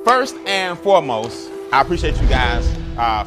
First and foremost, I appreciate you guys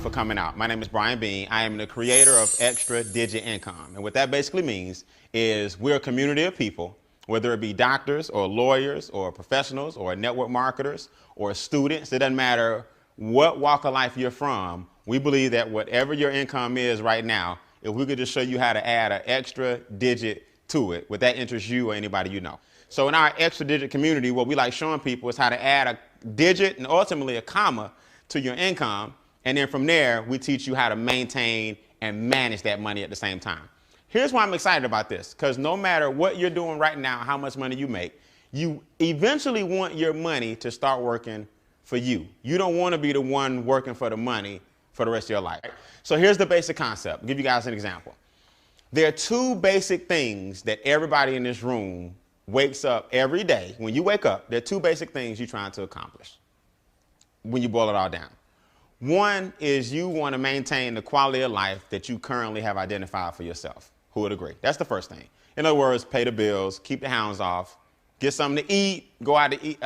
for coming out. My name is Brian Bean. I am the creator of Extra Digit Income. And what that basically means is we're a community of people, whether it be doctors or lawyers or professionals or network marketers or students. It doesn't matter what walk of life you're from. We believe that whatever your income is right now, if we could just show you how to add an extra digit to it, would that interest you or anybody you know? So in our extra digit community, what we like showing people is how to add a digit and ultimately a comma to your income. And then from there, we teach you how to maintain and manage that money at the same time. Here's why I'm excited about this, because no matter what you're doing right now, how much money you make, you eventually want your money to start working for you. You don't want to be the one working for the money for the rest of your life. So here's the basic concept. I'll give you guys an example. There are two basic things that everybody in this room wakes up every day. When you wake up, there are two basic things you're trying to accomplish when you boil it all down. One is you want to maintain the quality of life that you currently have identified for yourself. Who would agree? That's the first thing. In other words, pay the bills, keep the hounds off, get something to eat, go out to eat,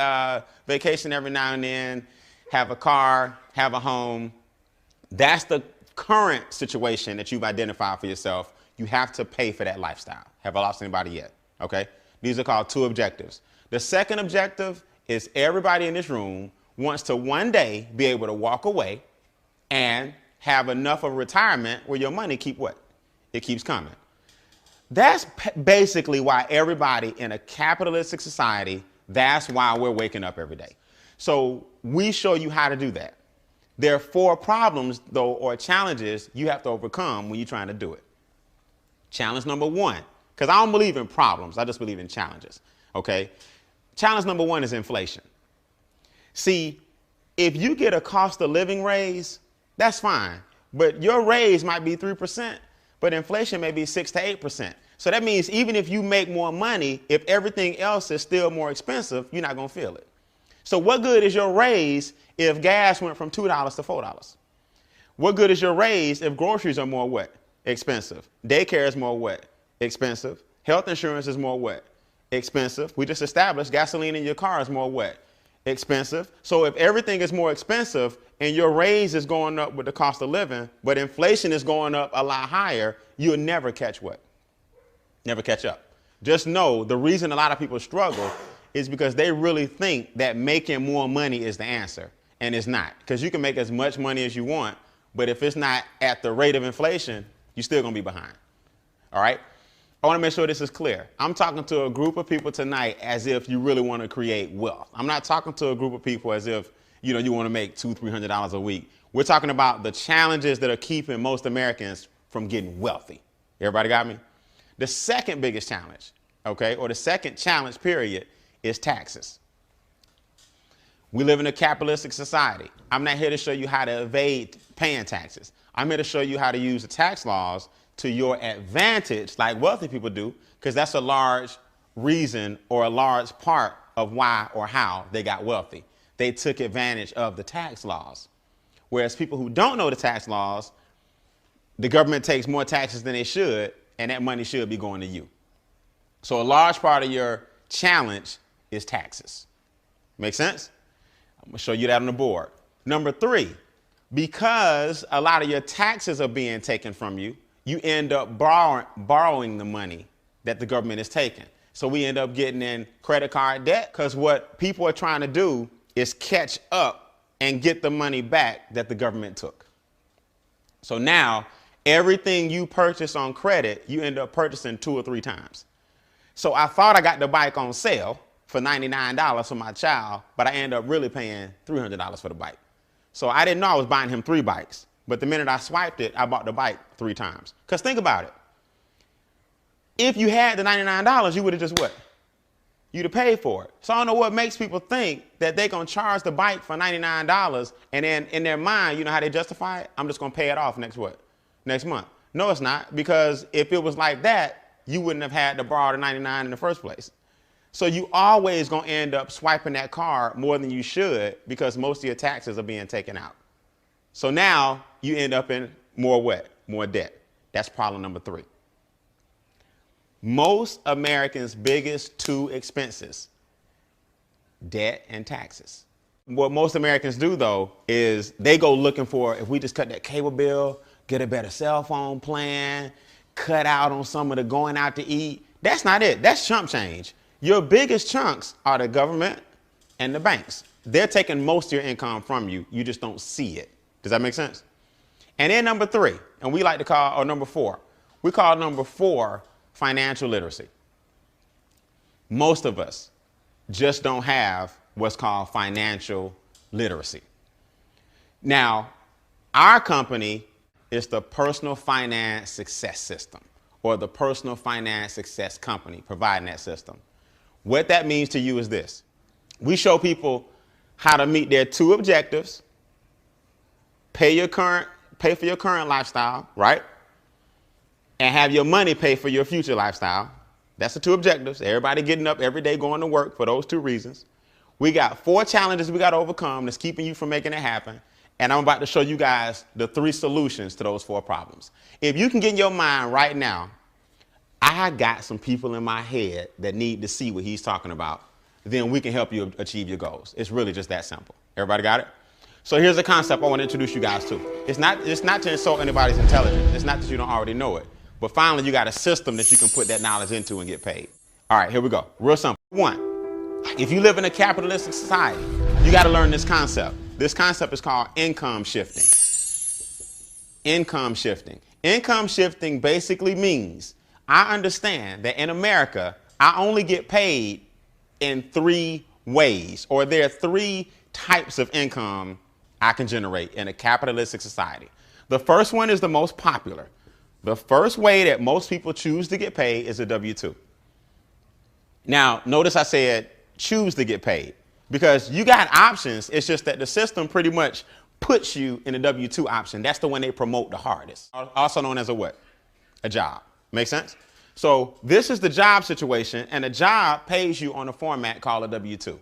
vacation every now and then, have a car, have a home. That's the current situation that you've identified for yourself. You have to pay for that lifestyle. Have I lost anybody yet? Okay. These are called two objectives. The second objective is everybody in this room wants to one day be able to walk away and have enough of retirement where your money keep what? It keeps coming. That's basically why everybody in a capitalistic society, that's why we're waking up every day. So we show you how to do that. There are 4 problems, though, or challenges you have to overcome when you're trying to do it. Challenge number 1, because I don't believe in problems, I just believe in challenges, okay? Challenge number 1 is inflation. See, if you get a cost of living raise, that's fine, but your raise might be 3%, but inflation may be 6 to 8%. So that means even if you make more money, if everything else is still more expensive, you're not gonna feel it. So what good is your raise if gas went from $2 to $4? What good is your raise if groceries are more what? Expensive. Daycare is more what? Expensive. Health insurance is more what? Expensive. We just established gasoline in your car is more what? Expensive. So if everything is more expensive and your raise is going up with the cost of living, but inflation is going up a lot higher, you'll never catch what? Never catch up. Just know the reason a lot of people struggle is because they really think that making more money is the answer, and it's not. Because you can make as much money as you want, but if it's not at the rate of inflation, you're still gonna be behind. All right? I wanna make sure this is clear. I'm talking to a group of people tonight as if you really wanna create wealth. I'm not talking to a group of people as if you wanna make $200, $300 a week. We're talking about the challenges that are keeping most Americans from getting wealthy. Everybody got me? The second biggest challenge, okay, or the second challenge period is taxes. We live in a capitalistic society. I'm not here to show you how to evade paying taxes. I'm here to show you how to use the tax laws to your advantage, like wealthy people do, because that's a large reason or a large part of why or how they got wealthy. They took advantage of the tax laws. Whereas people who don't know the tax laws, the government takes more taxes than they should, and that money should be going to you. So a large part of your challenge is taxes. Make sense? I'm gonna show you that on the board. Number 3, because a lot of your taxes are being taken from you, you end up borrowing the money that the government is taking. So we end up getting in credit card debt, because what people are trying to do is catch up and get the money back that the government took. So now everything you purchase on credit, you end up purchasing 2 or 3 times. So I thought I got the bike on sale for $99 for my child, but I end up really paying $300 for the bike. So I didn't know I was buying him 3 bikes, but the minute I swiped it, I bought the bike 3 times. Because think about it. If you had the $99, you would have just what? You'd have paid for it. So I don't know what makes people think that they're going to charge the bike for $99 and then in their mind, you know how they justify it? I'm just going to pay it off next what? Next month. No, it's not, because if it was like that, you wouldn't have had to borrow the 99 in the first place. So you always gonna end up swiping that card more than you should because most of your taxes are being taken out. So now you end up in more what? More debt. That's problem number 3. Most Americans' biggest 2 expenses, debt and taxes. What most Americans do, though, is they go looking for, if we just cut that cable bill, get a better cell phone plan, cut out on some of the going out to eat. That's not it. That's chump change. Your biggest chunks are the government and the banks. They're taking most of your income from you. You just don't see it. Does that make sense? And then number three, and we like to call, or number four, we call number four financial literacy. Most of us just don't have what's called financial literacy. Now, our company is the Personal Finance Success System, or the Personal Finance Success Company providing that system. What that means to you is this. We show people how to meet their two objectives, pay for your current lifestyle, right? And have your money pay for your future lifestyle. That's the two objectives. Everybody getting up every day going to work for those two reasons. We got 4 challenges we got to overcome that's keeping you from making it happen. And I'm about to show you guys the 3 solutions to those 4 problems. If you can get in your mind right now, I got some people in my head that need to see what he's talking about, then we can help you achieve your goals. It's really just that simple. Everybody got it? So here's a concept I want to introduce you guys to. It's not to insult anybody's intelligence. It's not that you don't already know it. But finally, you got a system that you can put that knowledge into and get paid. All right, here we go. Real simple. 1, if you live in a capitalistic society, you got to learn this concept. This concept is called income shifting. Income shifting. Income shifting basically means I understand that in America, I only get paid in 3 ways, or there are 3 types of income I can generate in a capitalistic society. The first one is the most popular. The first way that most people choose to get paid is a W-2. Now, notice I said choose to get paid because you got options. It's just that the system pretty much puts you in the W-2 option. That's the one they promote the hardest. Also known as a what? A job. Make sense? So this is the job situation, and a job pays you on a format called a W-2.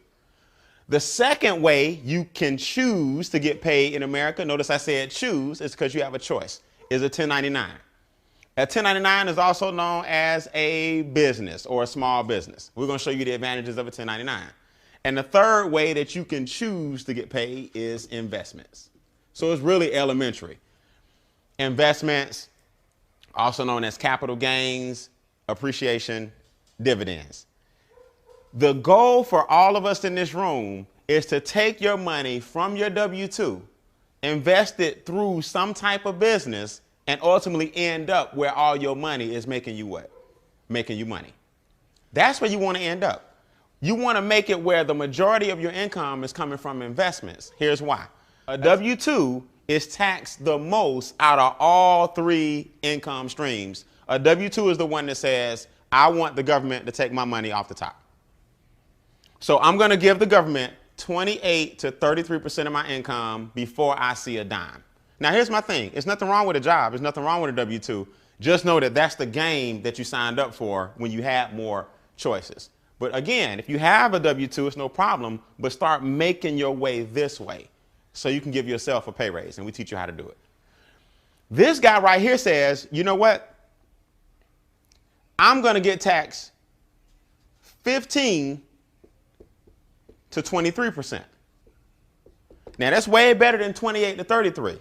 The second way you can choose to get paid in America, notice I said choose, is because you have a choice, is a 1099. A 1099 is also known as a business or a small business. We're going to show you the advantages of a 1099. And the third way that you can choose to get paid is investments. So it's really elementary. Investments, also known as capital gains, appreciation, dividends. The goal for all of us in this room is to take your money from your W-2, invest it through some type of business, and ultimately end up where all your money is making you what? Making you money. That's where you want to end up. You want to make it where the majority of your income is coming from investments. Here's why. A W-2 is taxed the most out of all 3 income streams. A W-2 is the one that says, I want the government to take my money off the top. So I'm going to give the government 28 to 33% of my income before I see a dime. Now, here's my thing. There's nothing wrong with a job. There's nothing wrong with a W-2. Just know that that's the game that you signed up for when you had more choices. But again, if you have a W-2, it's no problem, but start making your way this way so you can give yourself a pay raise, and we teach you how to do it. This guy right here says, you know what? I'm going to get taxed 15 to 23%. Now, that's way better than 28 to 33,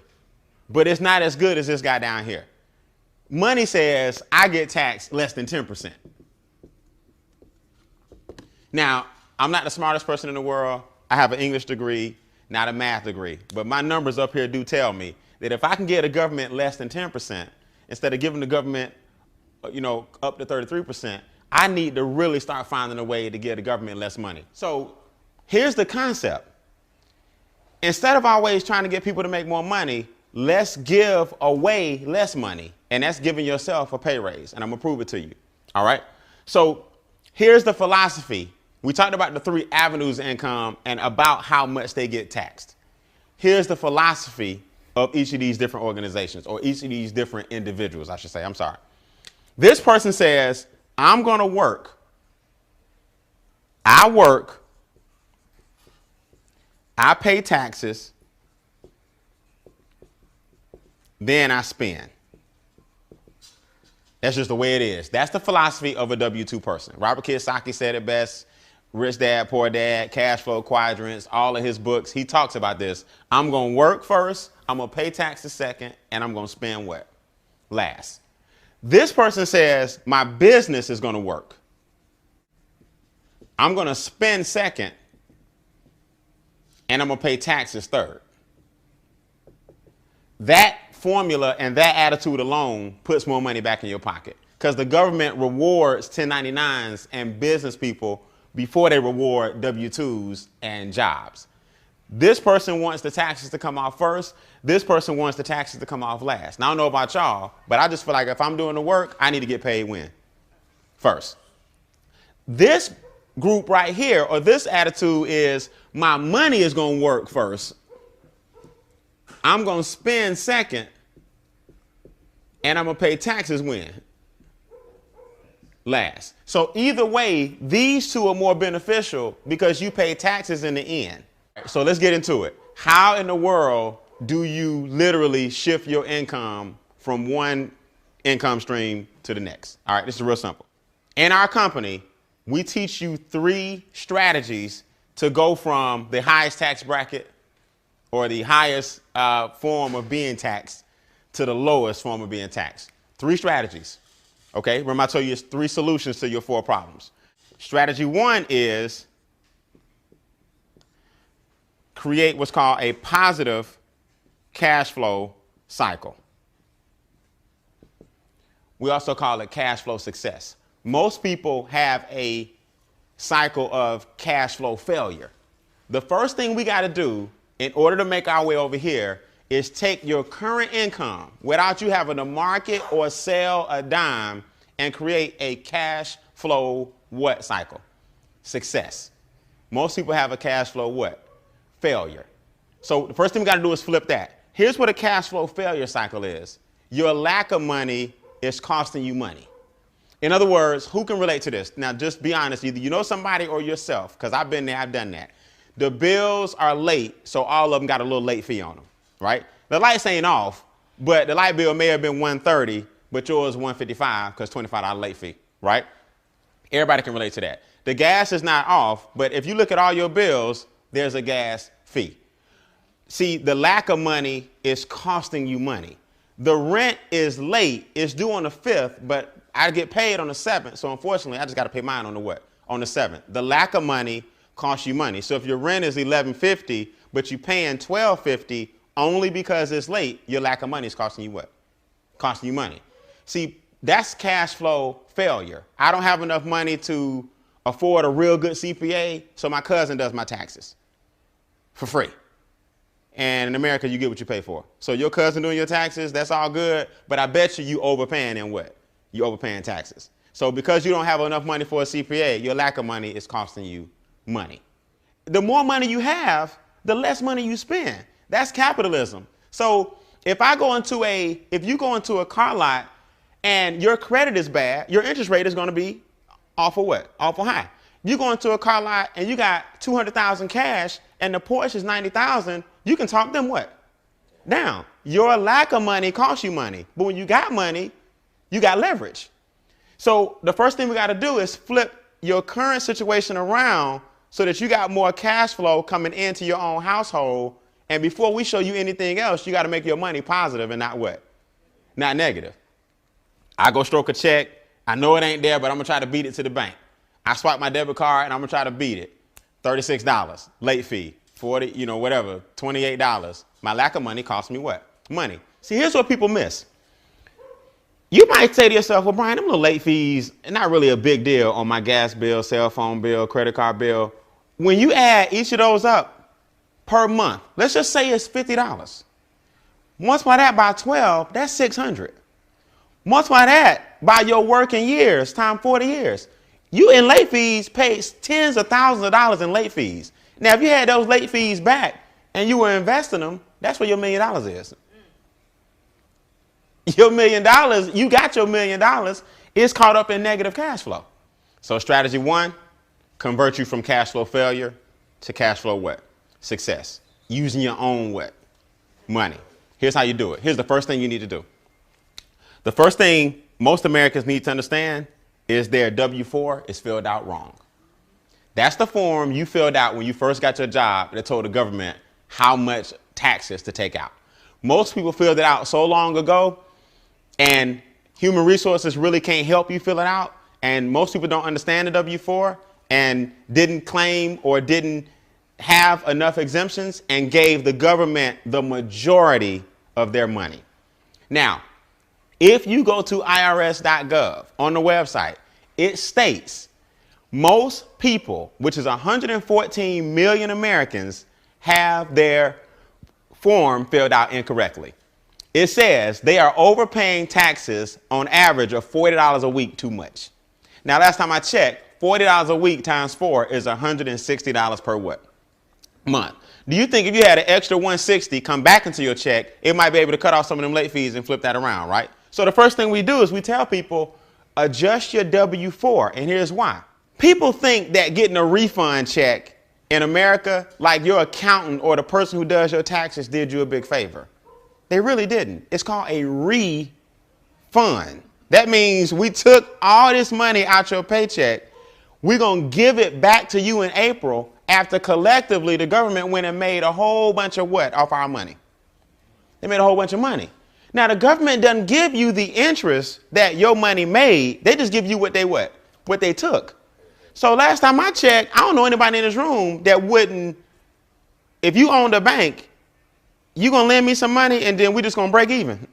but it's not as good as this guy down here. Money says I get taxed less than 10%. Now, I'm not the smartest person in the world. I have an English degree, not a math degree, but my numbers up here do tell me that if I can get a government less than 10%, instead of giving the government, up to 33%, I need to really start finding a way to give the government less money. So here's the concept. Instead of always trying to get people to make more money, let's give away less money. And that's giving yourself a pay raise. And I'm going to prove it to you. All right. So here's the philosophy. We talked about the 3 avenues of income and about how much they get taxed. Here's the philosophy of each of these different organizations, or each of these different individuals, I should say. I'm sorry. This person says, I'm going to work. I work. I pay taxes. Then I spend. That's just the way it is. That's the philosophy of a W-2 person. Robert Kiyosaki said it best. Rich Dad, Poor Dad, Cash Flow Quadrants, all of his books, he talks about this. I'm going to work first, I'm going to pay taxes second, and I'm going to spend what? Last. This person says, my business is going to work. I'm going to spend second, and I'm going to pay taxes third. That formula and that attitude alone puts more money back in your pocket, because the government rewards 1099s and business people before they reward W-2s and jobs. This person wants the taxes to come off first. This person wants the taxes to come off last. Now, I don't know about y'all, but I just feel like if I'm doing the work, I need to get paid when? First. This group right here, or this attitude is, my money is going to work first. I'm going to spend second, and I'm going to pay taxes when? Last. So either way, these two are more beneficial because you pay taxes in the end. So let's get into it. How in the world do you literally shift your income from one income stream to the next? All right, this is real simple. In our company, we teach you 3 strategies to go from the highest tax bracket or the highest form of being taxed to the lowest form of being taxed. 3 strategies. Okay, remember I told you it's 3 solutions to your 4 problems. Strategy 1 is create what's called a positive cash flow cycle. We also call it cash flow success. Most people have a cycle of cash flow failure. The first thing we got to do in order to make our way over here is take your current income without you having to market or sell a dime and create a cash flow what cycle? Success. Most people have a cash flow what? Failure. So the first thing we got to do is flip that. Here's what a cash flow failure cycle is. Your lack of money is costing you money. In other words, who can relate to this? Now, just be honest. Either you know somebody or yourself, because I've been there, I've done that. The bills are late, so all of them got a little late fee on them, right? The lights ain't off, but the light bill may have been $130, but yours $155 because $25 late fee, right? Everybody can relate to that. The gas is not off, but if you look at all your bills, there's a gas fee. See, the lack of money is costing you money. The rent is late. It's due on the 5th, but I get paid on the 7th. So unfortunately, I just got to pay mine on the what? On the 7th. The lack of money costs you money. So if your rent is $11.50, but you're paying $12.50 only because it's late, your lack of money is costing you what? Costing you money. See, that's cash flow failure. I don't have enough money to afford a real good CPA, so my cousin does my taxes for free. And in America, you get what you pay for. So your cousin doing your taxes, that's all good, but I bet you overpaying in what? You overpaying taxes. So because you don't have enough money for a CPA, your lack of money is costing you money. The more money you have, the less money you spend. That's capitalism. So if you go into a car lot and your credit is bad, your interest rate is going to be awful what? Awful high. You go into a car lot and you got $200,000 cash and the Porsche is $90,000, you can talk them what? Down. Your lack of money costs you money. But when you got money, you got leverage. So the first thing we got to do is flip your current situation around so that you got more cash flow coming into your own household. And before we show you anything else, you got to make your money positive and not what? Not negative. I go stroke a check. I know it ain't there, but I'm going to try to beat it to the bank. I swipe my debit card and I'm going to try to beat it. $36, late fee, 40, whatever, $28. My lack of money costs me what? Money. See, here's what people miss. You might say to yourself, well, Brian, them little late fees are not really a big deal on my gas bill, cell phone bill, credit card bill. When you add each of those up per month, let's just say it's $50. Multiply that by 12, that's $600. Multiply that by your working years, times 40 years. You in late fees pay tens of thousands of dollars in late fees. Now, if you had those late fees back and you were investing them, that's where your $1 million is. Your $1 million, you got your $1 million, is caught up in negative cash flow. So strategy 1, convert you from cash flow failure to cash flow what? Success. Using your own what? Money. Here's how you do it. Here's the first thing you need to do. The first thing most Americans need to understand is their W-4 is filled out wrong. That's the form you filled out when you first got your job that told the government how much taxes to take out. Most people filled it out so long ago, and human resources really can't help you fill it out. And most people don't understand the W-4 and didn't claim or didn't have enough exemptions and gave the government the majority of their money. Now, if you go to irs.gov on the website, it states most people, which is 114 million Americans, have their form filled out incorrectly. It says they are overpaying taxes on average of $40 a week too much. Now, last time I checked, $40 a week times 4 is $160 per what? Month. Do you think if you had an extra $160 come back into your check, it might be able to cut off some of them late fees and flip that around, right? So the first thing we do is we tell people, adjust your W-4, and here's why. People think that getting a refund check in America, like your accountant or the person who does your taxes did you a big favor. They really didn't. It's called a refund. That means we took all this money out your paycheck. We're going to give it back to you in April after collectively the government went and made a whole bunch of what off our money? They made a whole bunch of money. Now, the government doesn't give you the interest that your money made. They just give you what they took. So last time I checked, I don't know anybody in this room that wouldn't, if you owned a bank, you going to lend me some money and then we just going to break even.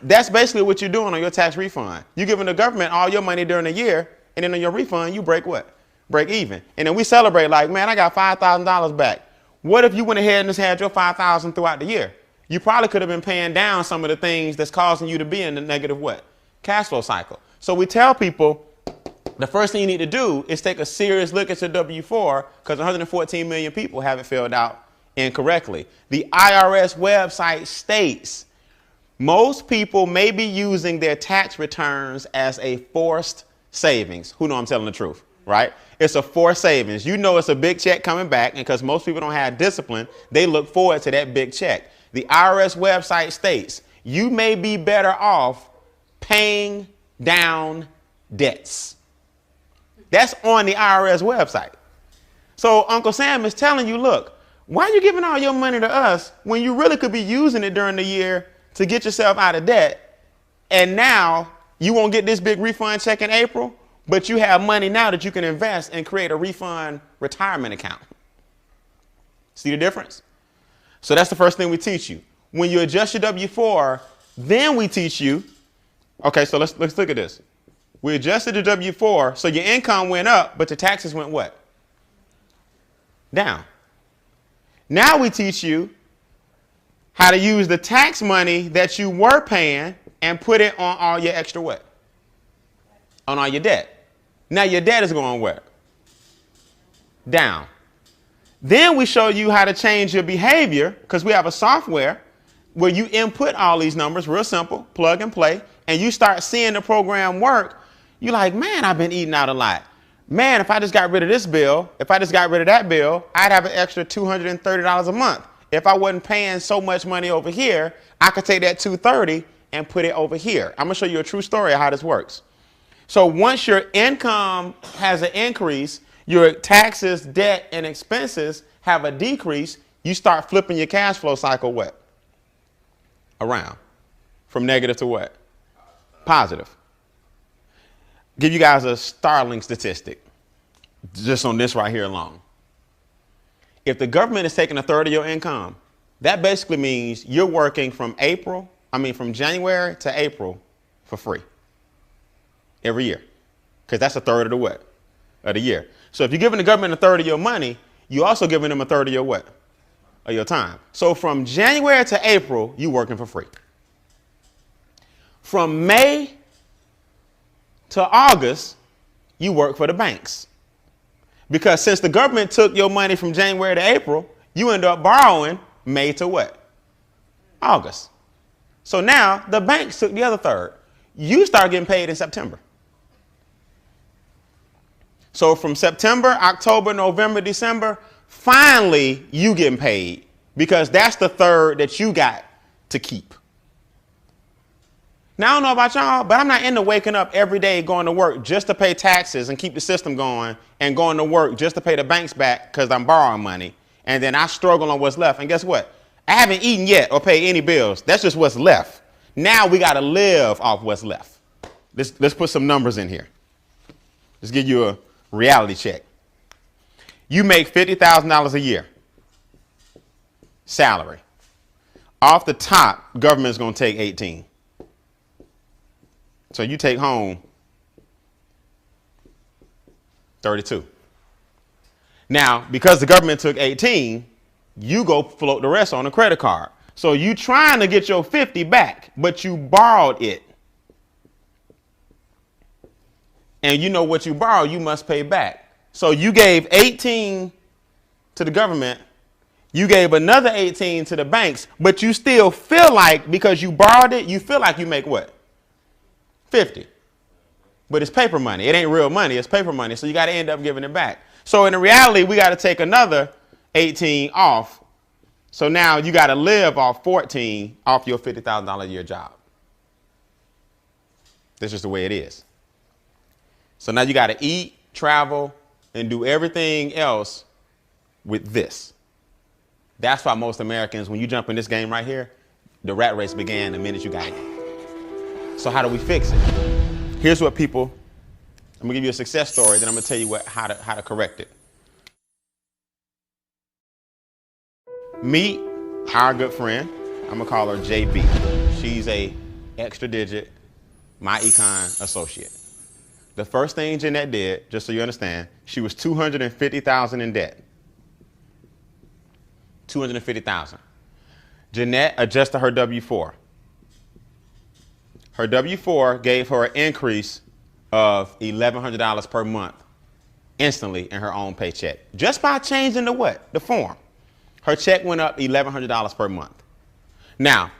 That's basically what you're doing on your tax refund. You're giving the government all your money during the year, and then on your refund, you break what? Break even. And then we celebrate like, man, I got $5,000 back. What if you went ahead and just had your $5,000 throughout the year? You probably could have been paying down some of the things that's causing you to be in the negative what? Cash flow cycle. So we tell people the first thing you need to do is take a serious look at your W-4 because 114 million people have it filled out incorrectly. The IRS website states most people may be using their tax returns as a forced savings. Who know I'm telling the truth, right? It's a forced savings. You know it's a big check coming back, and because most people don't have discipline, they look forward to that big check. The IRS website states you may be better off paying down debts. That's on the IRS website. So Uncle Sam is telling you, look, why are you giving all your money to us when you really could be using it during the year to get yourself out of debt? And now you won't get this big refund check in April, but you have money now that you can invest and create a refund retirement account. See the difference? So that's the first thing we teach you. When you adjust your W-4, then we teach you, okay, so let's look at this. We adjusted the W-4, so your income went up, but your taxes went what? Down. Now we teach you how to use the tax money that you were paying and put it on all your extra what? On all your debt. Now your debt is going where? Down. Then we show you how to change your behavior because we have a software where you input all these numbers, real simple, plug and play, and you start seeing the program work. You're like, man, I've been eating out a lot. Man, if I just got rid of this bill, if I just got rid of that bill, I'd have an extra $230 a month. If I wasn't paying so much money over here, I could take that $230 and put it over here. I'm going to show you a true story of how this works. So once your income has an increase, your taxes, debt, and expenses have a decrease, you start flipping your cash flow cycle what? Around. From negative to what? Positive. Give you guys a startling statistic just on this right here alone. If the government is taking a third of your income, that basically means you're working from January to April for free every year, because that's a third of the what? Of the year. So if you're giving the government a third of your money, you're also giving them a third of your what? Of your time. So from January to April, you're working for free. From May to August, you work for the banks. Because since the government took your money from January to April, you end up borrowing May to what? August. So now the banks took the other third. You start getting paid in September. So from September, October, November, December, finally you getting paid because that's the third that you got to keep. Now, I don't know about y'all, but I'm not into waking up every day going to work just to pay taxes and keep the system going and going to work just to pay the banks back because I'm borrowing money. And then I struggle on what's left. And guess what? I haven't eaten yet or paid any bills. That's just what's left. Now we got to live off what's left. Let's put some numbers in here. Let's give you a reality check. You make $50,000 a year salary. Off the top, government's going to take 18. So you take home 32. Now, because the government took 18, you go float the rest on a credit card. So you trying to get your 50 back, but you borrowed it. And you know what you borrowed, you must pay back. So you gave 18 to the government. You gave another 18 to the banks, but you still feel like because you borrowed it, you feel like you make what? 50. But it's paper money. It ain't real money. It's paper money. So you got to end up giving it back. So in reality, we got to take another 18 off. So now you got to live off 14 off your $50,000 a year job. That's just the way it is. So now you got to eat, travel, and do everything else with this. That's why most Americans, when you jump in this game right here, the rat race began the minute you got in. So how do we fix it? Here's what people, I'm gonna give you a success story, then I'm gonna tell you how to correct it. Meet our good friend, I'm gonna call her JB. She's a extra digit, my econ associate. The first thing Jeanette did, just so you understand, she was $250,000 in debt. $250,000. Jeanette adjusted her W-4. Her W-4 gave her an increase of $1,100 per month instantly in her own paycheck. Just by changing the what? The form. Her check went up $1,100 per month. Now,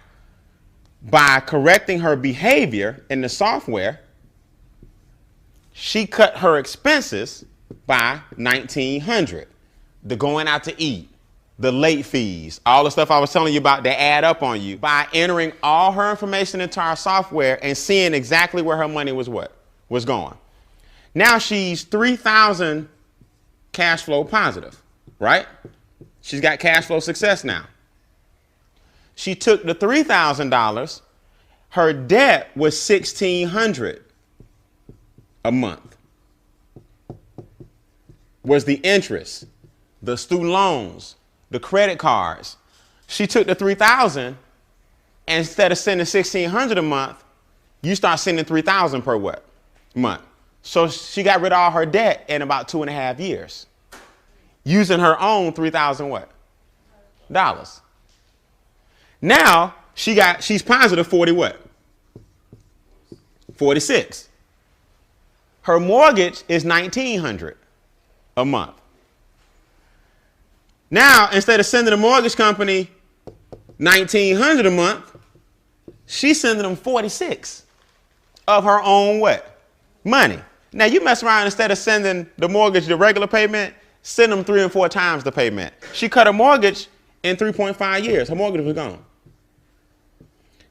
by correcting her behavior in the software, she cut her expenses by $1,900. The going out to eat, the late fees, all the stuff I was telling you about that add up on you. By entering all her information into our software and seeing exactly where her money was going. Now she's $3,000 cash flow positive, right? She's got cash flow success now. She took the $3,000. Her debt was $1,600 a month. Was the interest, the student loans, the credit cards. She took the $3,000, and instead of sending $1,600 a month, you start sending $3,000 per what? Month. So she got rid of all her debt in about 2.5 years, using her own $3,000 what? Dollars. Now she's positive 40 what? 46. Her mortgage is $1,900 a month. Now, instead of sending the mortgage company $1,900 a month, she's sending them 46 of her own what? Money. Now, you mess around, instead of sending the mortgage the regular payment, send them 3 and 4 times the payment. She cut her mortgage in 3.5 years. Her mortgage was gone.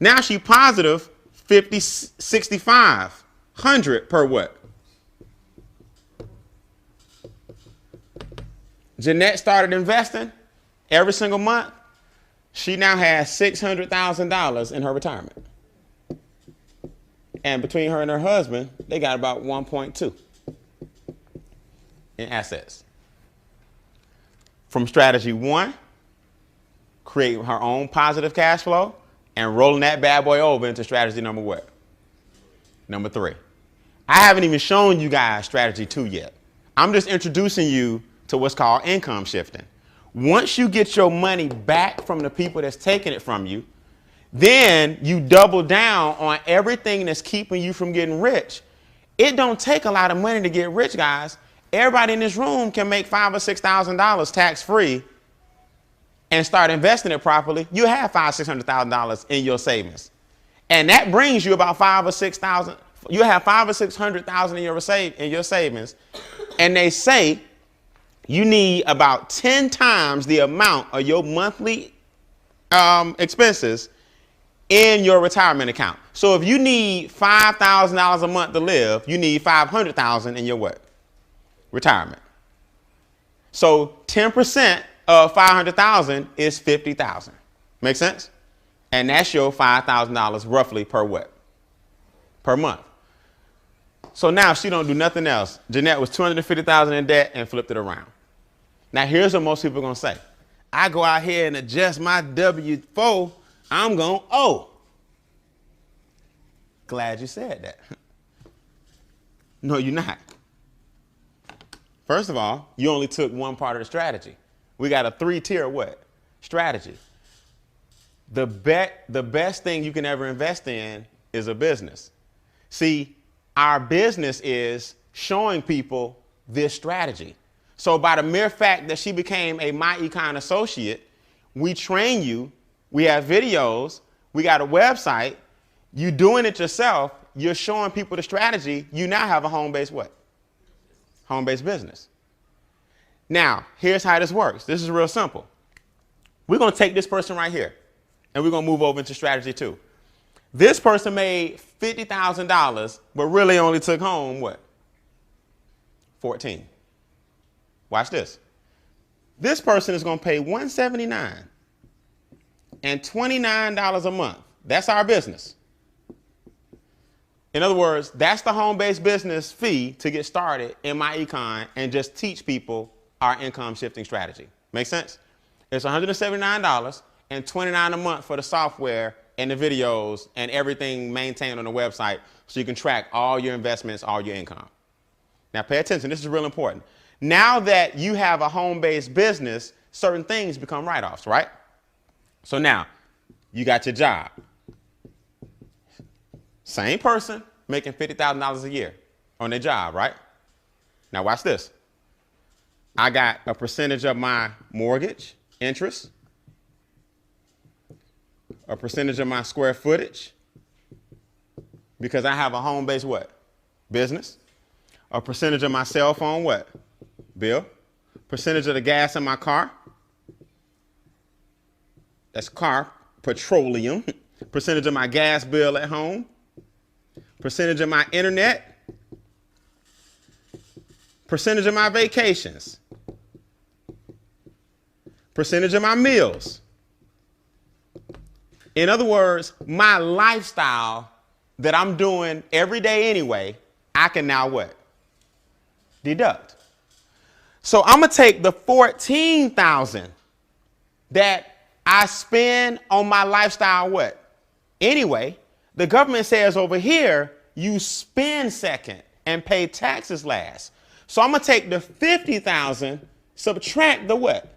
Now she positive 6,500 per what? Jeanette started investing every single month. She now has $600,000 in her retirement. And between her and her husband, they got about 1.2 in assets. From strategy 1, creating her own positive cash flow and rolling that bad boy over into strategy number what? Number 3. I haven't even shown you guys strategy 2 yet. I'm just introducing you to what's called income shifting. Once you get your money back from the people that's taking it from you, then you double down on everything that's keeping you from getting rich. It don't take a lot of money to get rich, guys. Everybody in this room can make $5,000 or $6,000 tax-free and start investing it properly. You have $500,000 or $600,000 in your savings. And that brings you about $5,000 or $6,000. You have $500,000 or $600,000 in your savings. And they say you need about 10 times the amount of your monthly expenses in your retirement account. So if you need $5,000 a month to live, you need $500,000 in your what? Retirement. So 10% of $500,000 is $50,000. Make sense? And that's your $5,000 roughly per what? Per month. So now if she don't do nothing else, Jeanette was $250,000 in debt and flipped it around. Now here's what most people are going to say. I go out here and adjust my W-4, I'm going to owe. Glad you said that. No, you're not. First of all, you only took one part of the strategy. We got a 3-tier what? Strategy. The best thing you can ever invest in is a business. See, our business is showing people this strategy. So by the mere fact that she became a My Econ associate, we train you, we have videos, we got a website, you doing it yourself, you're showing people the strategy, you now have a home-based what? Home-based business. Now, here's how this works. This is real simple. We're going to take this person right here, and we're going to move over into strategy 2. This person made $50,000, but really only took home what? 14. Watch this. This person is going to pay $179 and $29 a month. That's our business. In other words, that's the home-based business fee to get started in My Econ and just teach people our income shifting strategy. Make sense? It's $179 and $29 a month for the software and the videos and everything maintained on the website so you can track all your investments, all your income. Now pay attention, this is real important. Now that you have a home-based business, certain things become write-offs, right? So now you got your job. Same person making $50,000 a year on their job, right? Now watch this. I got a percentage of my mortgage interest, a percentage of my square footage, because I have a home-based what? Business. A percentage of my cell phone what? Bill. Percentage of the gas in my car. That's car, petroleum. Percentage of my gas bill at home. Percentage of my internet. Percentage of my vacations. Percentage of my meals. In other words, my lifestyle that I'm doing every day anyway, I can now what? Deduct. So I'm going to take the $14,000 that I spend on my lifestyle what? Anyway, the government says over here, you spend second and pay taxes last. So I'm going to take the $50,000, subtract the what?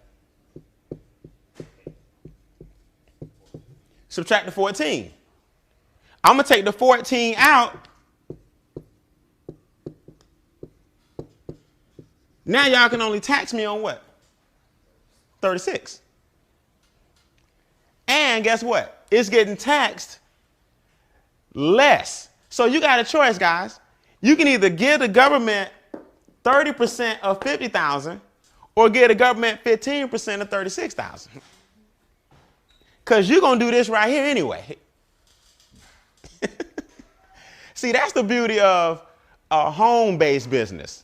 Subtract the 14. I'm going to take the 14 out. Now y'all can only tax me on what? 36. And guess what? It's getting taxed less. So you got a choice, guys. You can either give the government 30% of 50,000 or give the government 15% of 36,000. Because you're going to do this right here anyway. See, that's the beauty of a home-based business.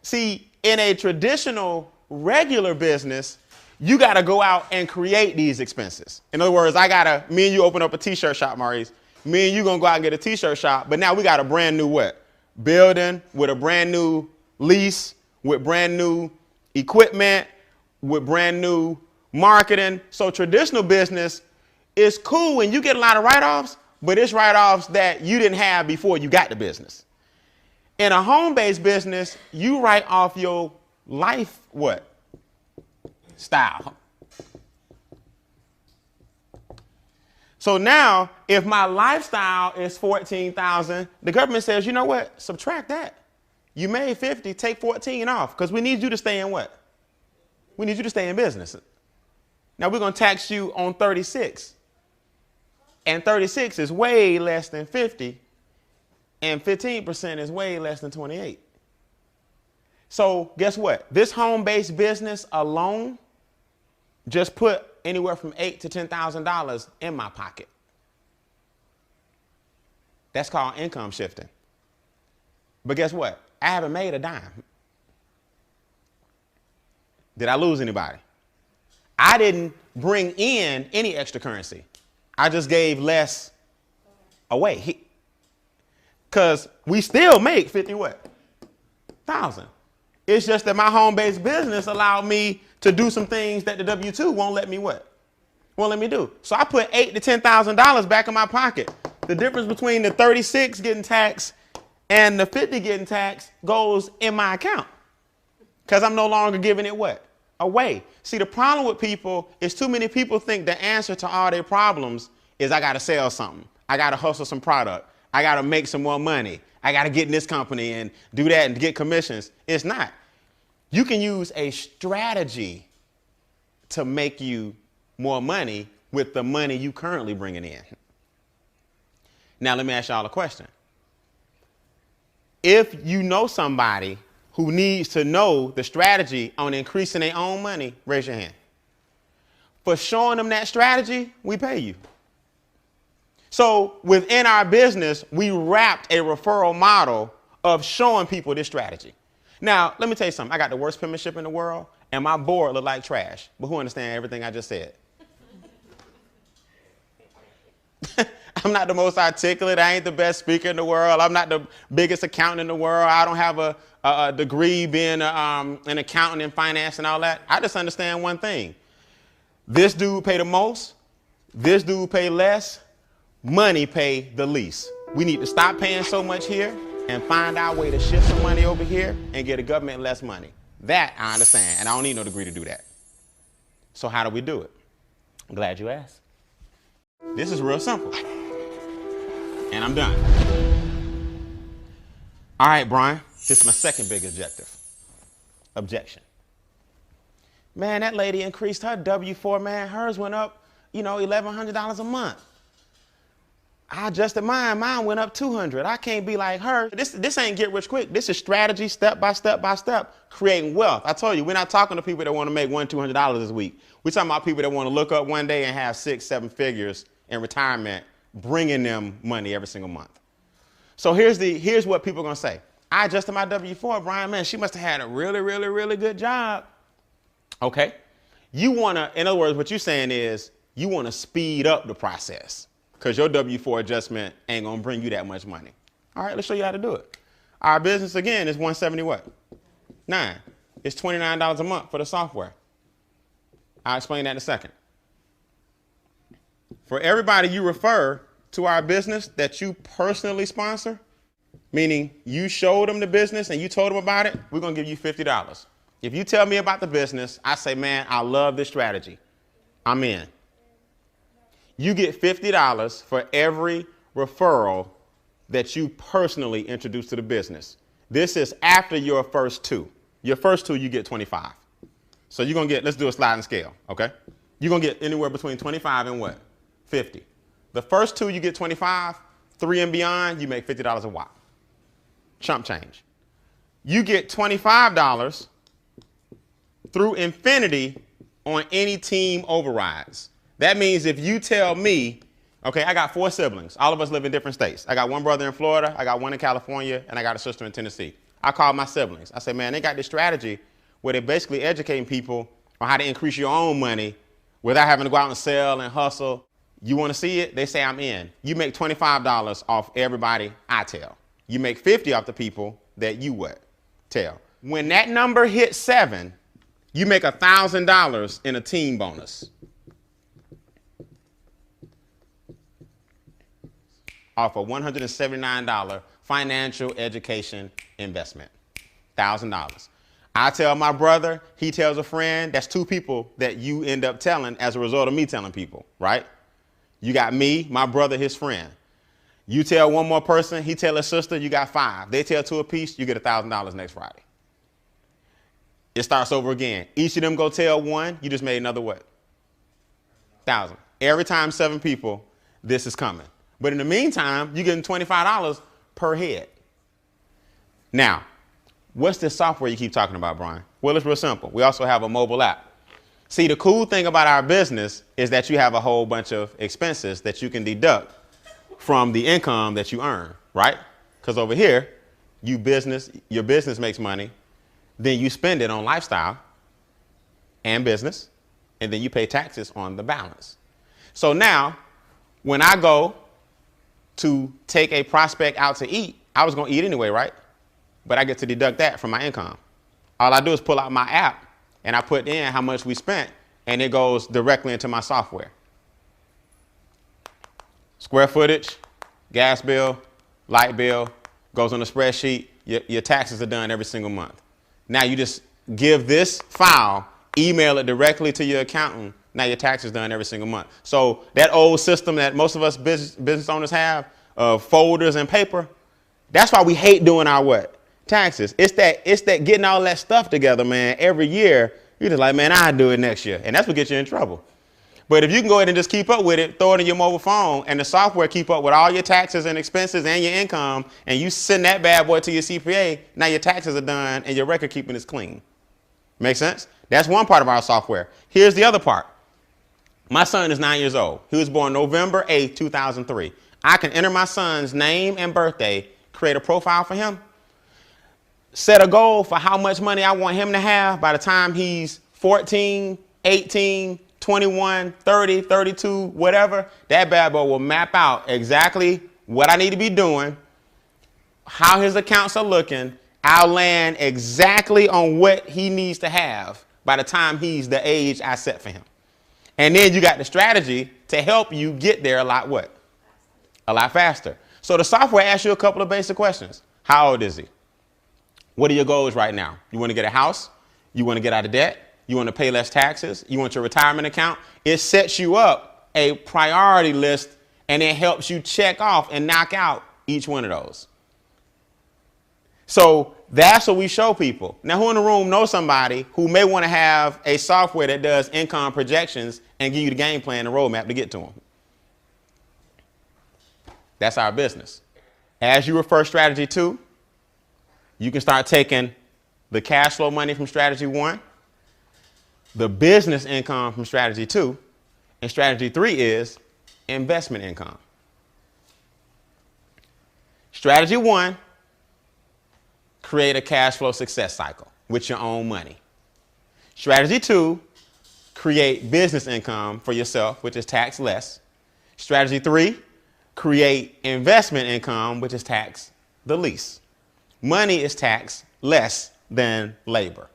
See, in a traditional, regular business, you got to go out and create these expenses. In other words, me and you open up a t-shirt shop, Maurice. Me and you going to go out and get a t-shirt shop, but now we got a brand new what? Building with a brand new lease, with brand new equipment, with brand new marketing. So traditional business is cool when you get a lot of write-offs, but it's write-offs that you didn't have before you got the business. In a home-based business, you write off your life what? Style. So now, if my lifestyle is 14,000, the government says, you know what? Subtract that. You made 50, take 14 off, because we need you to stay in what? We need you to stay in business. Now we're going to tax you on 36. And 36 is way less than 50. And 15% is way less than 28. So guess what? This home-based business alone just put anywhere from $8,000 to $10,000 in my pocket. That's called income shifting. But guess what? I haven't made a dime. Did I lose anybody? I didn't bring in any extra currency. I just gave less away. Because we still make 50 what? Thousand. It's just that my home-based business allowed me to do some things that the W-2 won't let me what? Won't let me do. So I put $8,000 to $10,000 back in my pocket. The difference between the 36 getting taxed and the 50 getting taxed goes in my account. Because I'm no longer giving it what? Away. See, the problem with people is too many people think the answer to all their problems is I got to sell something. I got to hustle some product. I got to make some more money. I got to get in this company and do that and get commissions. It's not. You can use a strategy to make you more money with the money you currently bringing in. Now, let me ask y'all a question. If you know somebody who needs to know the strategy on increasing their own money, raise your hand. For showing them that strategy, we pay you. So within our business, we wrapped a referral model of showing people this strategy. Now, let me tell you something. I got the worst penmanship in the world, and my board look like trash. But who understands everything I just said? I'm not the most articulate. I ain't the best speaker in the world. I'm not the biggest accountant in the world. I don't have a degree being an accountant in finance and all that. I just understand one thing. This dude pay the most. This dude pay less. Money pay the least. We need to stop paying so much here and find our way to shift some money over here and get the government less money. That I understand, and I don't need no degree to do that. So how do we do it? I'm glad you asked. This is real simple. And I'm done. All right, Brian, this is my second big objection. Man, that lady increased her W-4, man. Hers went up, $1,100 a month. I adjusted mine. Mine went up $200. I can't be like her. This ain't get rich quick. This is strategy, step by step by step, creating wealth. I told you, we're not talking to people that want to make $200 this week. We're talking about people that want to look up one day and have 6, 7 figures in retirement, bringing them money every single month. So here's what people are going to say. I adjusted my W-4, Brian, man, she must have had a really, really, really good job. Okay. You want to, in other words, what you're saying is you want to speed up the process because your W-4 adjustment ain't going to bring you that much money. All right, let's show you how to do it. Our business, again, is 170 what? 9. It's $29 a month for the software. I'll explain that in a second. For everybody you refer to our business that you personally sponsor, meaning you showed them the business and you told them about it, we're going to give you $50. If you tell me about the business, I say, man, I love this strategy. I'm in. You get $50 for every referral that you personally introduce to the business. This is after your first 2. Your first 2, you get 25. So you're going to get, let's do a sliding scale, okay? You're going to get anywhere between 25 and what? 50. The first 2, you get 25. 3 and beyond, you make $50 a watt. Chump change. You get $25 through infinity on any team overrides. That means if you tell me, okay, I got 4 siblings. All of us live in different states. I got one brother in Florida, I got one in California, and I got a sister in Tennessee. I call my siblings. I say, man, they got this strategy where they're basically educating people on how to increase your own money without having to go out and sell and hustle. You want to see it? They say I'm in. You make $25 off everybody I tell. You make 50 off the people that you what? Tell. When that number hits 7, you make $1,000 in a team bonus. Off a $179 financial education investment. $1,000. I tell my brother, he tells a friend. That's 2 people that you end up telling as a result of me telling people, right? You got me, my brother, his friend. You tell one more person, he tell his sister, you got 5. They tell 2 apiece, you get $1,000 next Friday. It starts over again. Each of them go tell 1, you just made another what? 1,000. Every time 7 people, this is coming. But in the meantime, you're getting $25 per head. Now, what's this software you keep talking about, Brian? Well, it's real simple. We also have a mobile app. See, the cool thing about our business is that you have a whole bunch of expenses that you can deduct from the income that you earn, right? Because over here, your business makes money, then you spend it on lifestyle and business, and then you pay taxes on the balance. So now, when I go to take a prospect out to eat, I was going to eat anyway, right? But I get to deduct that from my income. All I do is pull out my app and I put in how much we spent, and it goes directly into my software. Square footage, gas bill, light bill, goes on the spreadsheet. Your taxes are done every single month. Now you just give this file, email it directly to your accountant. Now your taxes done every single month. So that old system that most of us business owners have of folders and paper, that's why we hate doing our what? Taxes. It's that getting all that stuff together, man. Every year, you're just like, man, I'll do it next year. And that's what gets you in trouble. But if you can go ahead and just keep up with it, throw it in your mobile phone, and the software keep up with all your taxes and expenses and your income, and you send that bad boy to your CPA, now your taxes are done and your record keeping is clean. Make sense? That's one part of our software. Here's the other part. My son is 9 years old. He was born November 8, 2003. I can enter my son's name and birthday, create a profile for him, set a goal for how much money I want him to have by the time he's 14, 18, 21, 30, 32, whatever. That bad boy will map out exactly what I need to be doing, how his accounts are looking. I'll land exactly on what he needs to have by the time he's the age I set for him. And then you got the strategy to help you get there a lot what? A lot faster. So the software asks you a couple of basic questions. How old is he? What are your goals right now? You want to get a house? You want to get out of debt? You want to pay less taxes? You want your retirement account? It sets you up a priority list, and it helps you check off and knock out each one of those. So that's what we show people. Now, who in the room knows somebody who may want to have a software that does income projections and give you the game plan and roadmap to get to them? That's our business. As you refer strategy 2, you can start taking the cash flow money from strategy 1, the business income from strategy 2, and strategy 3 is investment income. Strategy 1, create a cash flow success cycle with your own money. Strategy 2, create business income for yourself, which is tax less. Strategy 3, create investment income, which is tax the least. Money is taxed less than labor.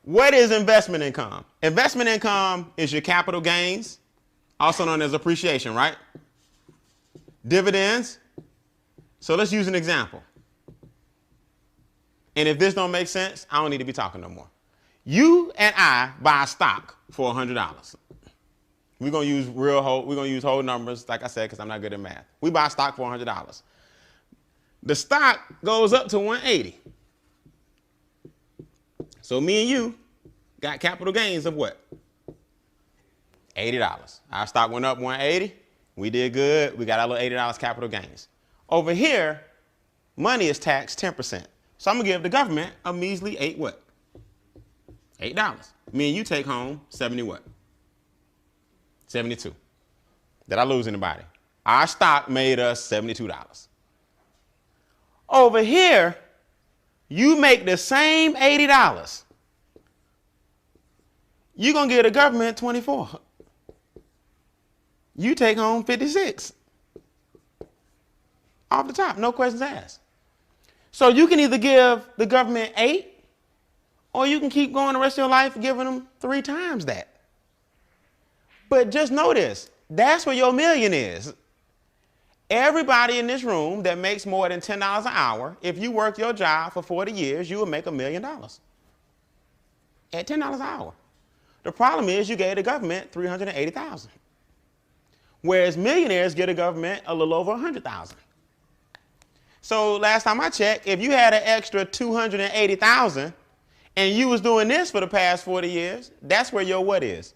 What is investment income? Investment income is your capital gains, also known as appreciation, right? Dividends. So let's use an example. And if this don't make sense, I don't need to be talking no more. You and I buy stock for $100. We're gonna use whole numbers, like I said, because I'm not good at math. We buy stock for $100. The stock goes up to 180. So me and you got capital gains of what? $80. Our stock went up 180. We did good. We got our little $80 capital gains. Over here, money is taxed 10%. So I'm gonna give the government a measly $8 what? $8. Me and you take home 70 what? 72. Did I lose anybody? Our stock made us $72. Over here, you make the same $80. You're going to give the government 24. You take home 56. Off the top, no questions asked. So you can either give the government 8, or you can keep going the rest of your life giving them 3 times that. But just know this, that's where your million is. Everybody in this room that makes more than $10 an hour, if you work your job for 40 years, you will make $1 million at $10 an hour. The problem is you gave the government $380,000, whereas millionaires get the government a little over $100,000. So last time I checked, if you had an extra $280,000 and you was doing this for the past 40 years, that's where your what is?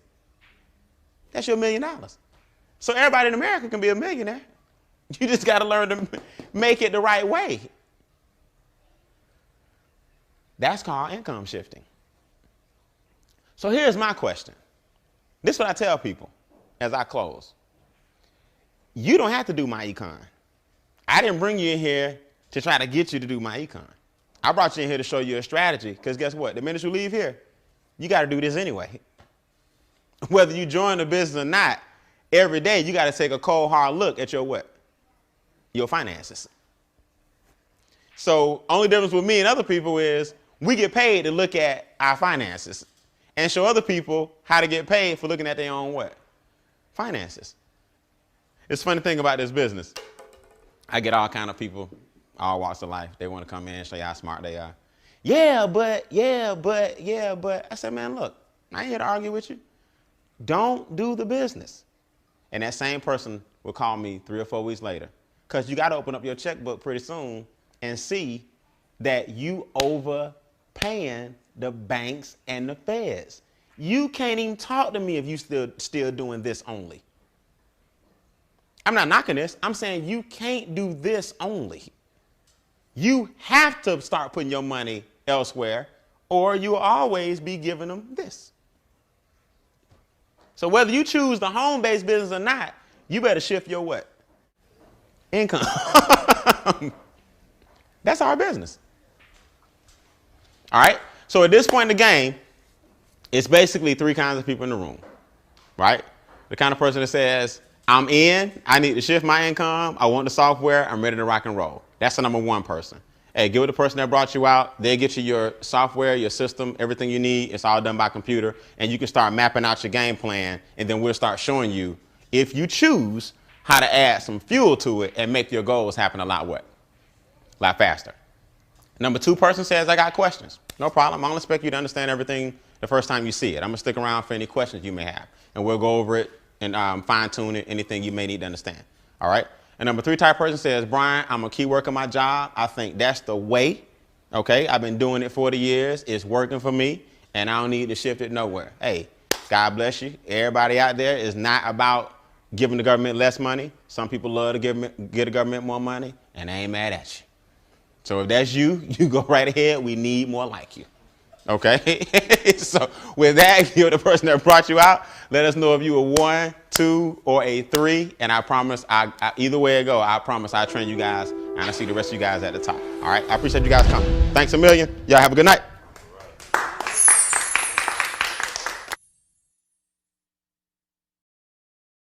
That's your $1 million. So everybody in America can be a millionaire. You just got to learn to make it the right way. That's called income shifting. So here's my question. This is what I tell people as I close. You don't have to do my econ. I didn't bring you in here to try to get you to do my econ. I brought you in here to show you a strategy, because guess what? The minute you leave here, you got to do this anyway. Whether you join the business or not, every day you got to take a cold, hard look at your what? Your finances. So only difference with me and other people is we get paid to look at our finances and show other people how to get paid for looking at their own what? Finances. It's a funny thing about this business. I get all kind of people, all walks of life. They want to come in and show you how smart they are. Yeah, but. I said, man, look, I ain't here to argue with you. Don't do the business. And that same person will call me 3 or 4 weeks later, because you got to open up your checkbook pretty soon and see that you overpaying the banks and the feds. You can't even talk to me if you still doing this only. I'm not knocking this. I'm saying you can't do this only. You have to start putting your money elsewhere, or you'll always be giving them this. So whether you choose the home-based business or not, you better shift your what? Income. That's our business. All right. So at this point in the game, it's basically 3 kinds of people in the room, right? The kind of person that says, I'm in, I need to shift my income, I want the software, I'm ready to rock and roll. That's the number 1 person. Hey, get with the person that brought you out. They'll get you your software, your system, everything you need. It's all done by computer. And you can start mapping out your game plan. And then we'll start showing you, if you choose, how to add some fuel to it and make your goals happen a lot faster. Number 2 person says, I got questions. No problem. I don't expect you to understand everything the first time you see it. I'm going to stick around for any questions you may have. And we'll go over it and fine tune it, anything you may need to understand. All right. And number 3 type person says, Brian, I'm a key worker my job. I think that's the way. OK, I've been doing it 40 years. It's working for me and I don't need to shift it nowhere. Hey, God bless you. Everybody out there is not about giving the government less money. Some people love to give the government more money, and I ain't mad at you. So if that's you, you go right ahead. We need more like you. OK, so with that, you're the person that brought you out. Let us know if you were 1, 2, or a 3. And I promise, either way it go, I promise I'll train you guys and I'll see the rest of you guys at the top. All right. I appreciate you guys coming. Thanks a million. Y'all have a good night.